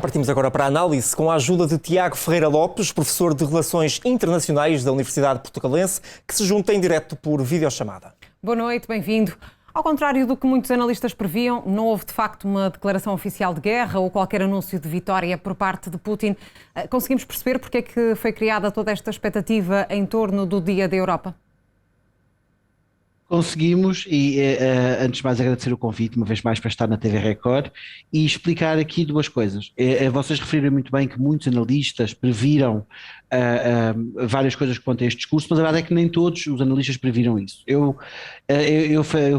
Partimos agora para a análise com a ajuda de Tiago Ferreira Lopes, professor de Relações Internacionais da Universidade Portucalense, que se junta em direto por videochamada. Boa noite, bem-vindo. Ao contrário do que muitos analistas previam, não houve de facto uma declaração oficial de guerra ou qualquer anúncio de vitória por parte de Putin. Conseguimos perceber porque é que foi criada toda esta expectativa em torno do Dia da Europa? Conseguimos, e antes de mais agradecer o convite, uma vez mais, para estar na TV Record e explicar aqui duas coisas. Vocês referiram muito bem que muitos analistas previram várias coisas quanto a este discurso, mas a verdade é que nem todos os analistas previram isso. Eu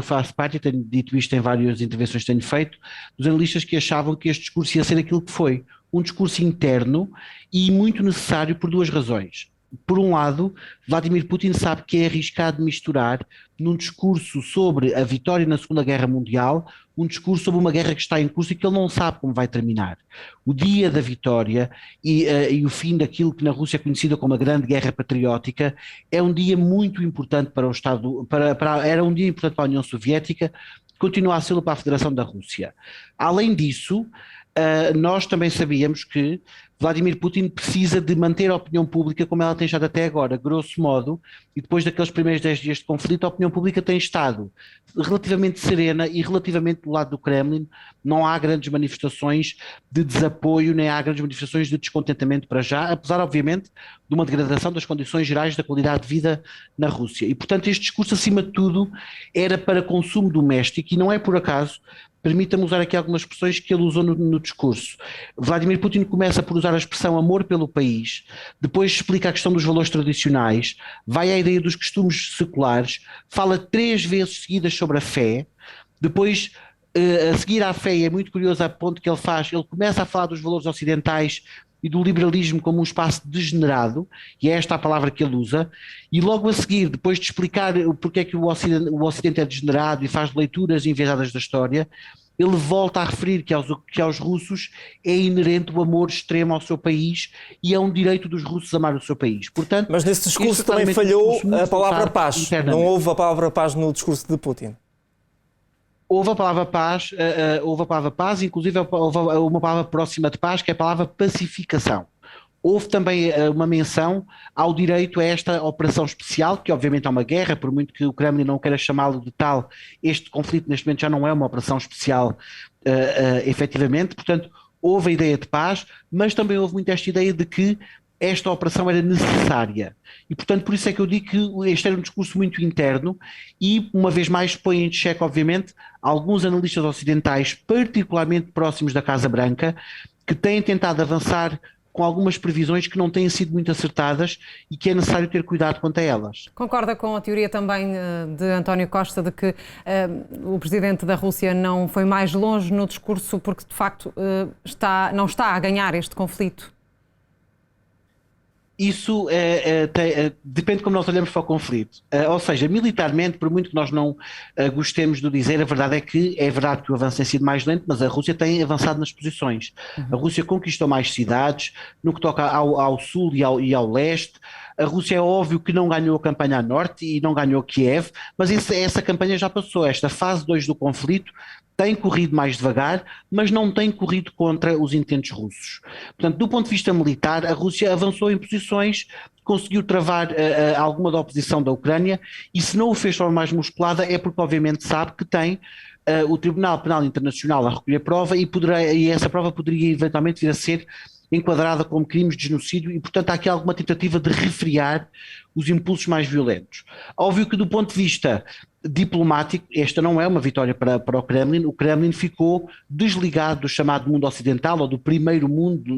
faço parte, e tenho dito isto em várias intervenções que tenho feito, dos analistas que achavam que este discurso ia ser aquilo que foi, um discurso interno e muito necessário por duas razões. Por um lado, Vladimir Putin sabe que é arriscado misturar num discurso sobre a vitória na Segunda Guerra Mundial, um discurso sobre uma guerra que está em curso e que ele não sabe como vai terminar. O dia da vitória e o fim daquilo que na Rússia é conhecido como a Grande Guerra Patriótica é um dia muito importante para o Estado, era um dia importante para a União Soviética, continua a ser para a Federação da Rússia. Além disso, nós também sabíamos que Vladimir Putin precisa de manter a opinião pública como ela tem estado até agora, grosso modo, e depois daqueles primeiros 10 dias de conflito, a opinião pública tem estado relativamente serena e relativamente do lado do Kremlin não há grandes manifestações de desapoio, nem há grandes manifestações de descontentamento para já, apesar, obviamente, de uma degradação das condições gerais da qualidade de vida na Rússia. E, portanto, este discurso, acima de tudo, era para consumo doméstico e não é por acaso. Permita-me usar aqui algumas expressões que ele usou no discurso. Vladimir Putin começa por usar a expressão amor pelo país, depois explica a questão dos valores tradicionais, vai à ideia dos costumes seculares, fala 3 vezes seguidas sobre a fé, depois a seguir à fé, e é muito curioso a ponto que ele começa a falar dos valores ocidentais e do liberalismo como um espaço degenerado, e é esta a palavra que ele usa, e logo a seguir, depois de explicar porque é que o Ocidente é degenerado e faz leituras enviesadas da história, ele volta a referir que aos russos é inerente o amor extremo ao seu país e é um direito dos russos amar o seu país. Portanto, mas nesse discurso também falhou a palavra paz. Não houve a palavra paz no discurso de Putin. Houve a palavra paz, inclusive houve uma palavra próxima de paz, que é a palavra pacificação. Houve também uma menção ao direito a esta operação especial, que obviamente é uma guerra, por muito que o Kremlin não queira chamá-lo de tal, este conflito neste momento já não é uma operação especial efetivamente, portanto houve a ideia de paz, mas também houve muito esta ideia de que esta operação era necessária. E, portanto, por isso é que eu digo que este era um discurso muito interno e, uma vez mais, põe em xeque, obviamente, alguns analistas ocidentais, particularmente próximos da Casa Branca, que têm tentado avançar com algumas previsões que não têm sido muito acertadas e que é necessário ter cuidado quanto a elas. Concorda com a teoria também de António Costa de que o presidente da Rússia não foi mais longe no discurso porque, de facto, não está a ganhar este conflito? Isso depende de como nós olhamos para o conflito. Ou seja, militarmente, por muito que nós não gostemos de dizer, a verdade é que o avanço tem sido mais lento, mas a Rússia tem avançado nas posições. A Rússia conquistou mais cidades, no que toca ao sul e ao leste. A Rússia é óbvio que não ganhou a campanha a norte e não ganhou Kiev, mas essa campanha já passou. Esta fase 2 do conflito tem corrido mais devagar, mas não tem corrido contra os intentos russos. Portanto, do ponto de vista militar, a Rússia avançou em posições, conseguiu travar alguma da oposição da Ucrânia e se não o fez de forma mais musculada é porque obviamente sabe que tem o Tribunal Penal Internacional a recolher prova e essa prova poderia eventualmente vir a ser enquadrada como crimes de genocídio e, portanto, há aqui alguma tentativa de refriar os impulsos mais violentos. Óbvio que do ponto de vista diplomático, esta não é uma vitória para o Kremlin. O Kremlin ficou desligado do chamado mundo ocidental ou do primeiro mundo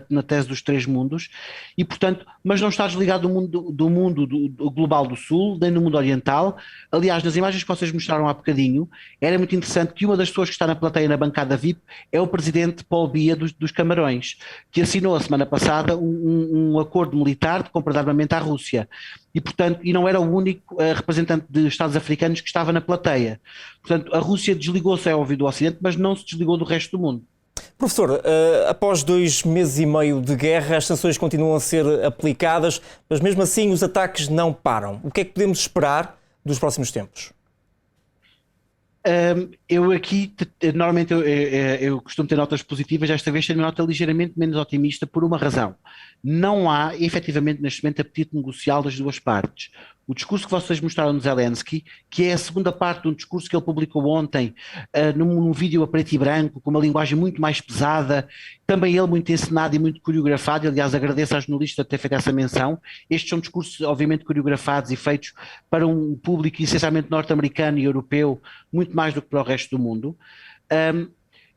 na tese dos 3 mundos e, portanto, mas não está desligado do mundo global do Sul, nem do mundo oriental. Aliás, nas imagens que vocês mostraram há bocadinho, era muito interessante que uma das pessoas que está na plateia na bancada VIP é o presidente Paul Biya dos Camarões, que assinou a semana passada um acordo militar de compra de armamento à Rússia. E, portanto, não era o único representante de Estados africanos que estava na plateia. Portanto, a Rússia desligou-se, é óbvio, do Ocidente, mas não se desligou do resto do mundo. Professor, após 2 meses e meio de guerra, as sanções continuam a ser aplicadas, mas mesmo assim os ataques não param. O que é que podemos esperar dos próximos tempos? Eu aqui, normalmente eu costumo ter notas positivas, desta vez tenho uma nota ligeiramente menos otimista por uma razão. Não há, efetivamente, neste momento, apetite negocial das duas partes. O discurso que vocês mostraram no Zelensky, que é a segunda parte de um discurso que ele publicou ontem, num vídeo a preto e branco, com uma linguagem muito mais pesada, também ele muito encenado e muito coreografado, e, aliás, agradeço à jornalista ter feito essa menção. Estes são discursos, obviamente, coreografados e feitos para um público essencialmente norte-americano e europeu, muito mais do que para o resto do mundo.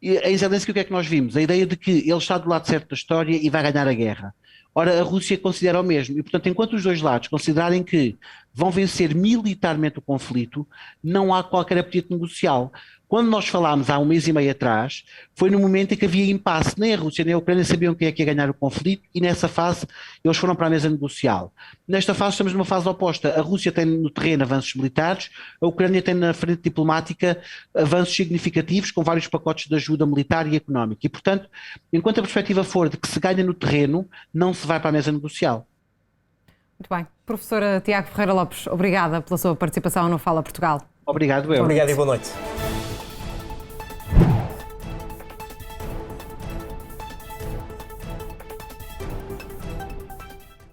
E em Zelensky o que é que nós vimos? A ideia de que ele está do lado certo da história e vai ganhar a guerra. Ora, a Rússia considera o mesmo. E, portanto, enquanto os dois lados considerarem que vão vencer militarmente o conflito, não há qualquer apetite negocial. Quando nós falámos há um mês e meio atrás, foi no momento em que havia impasse. Nem a Rússia nem a Ucrânia sabiam quem é que ia ganhar o conflito e nessa fase eles foram para a mesa negocial. Nesta fase estamos numa fase oposta. A Rússia tem no terreno avanços militares, a Ucrânia tem na frente diplomática avanços significativos com vários pacotes de ajuda militar e económica. E, portanto, enquanto a perspectiva for de que se ganha no terreno, não se vai para a mesa negocial. Muito bem. Professora Tiago Ferreira Lopes, obrigada pela sua participação no Fala Portugal. Obrigado, eu. Obrigado e boa noite.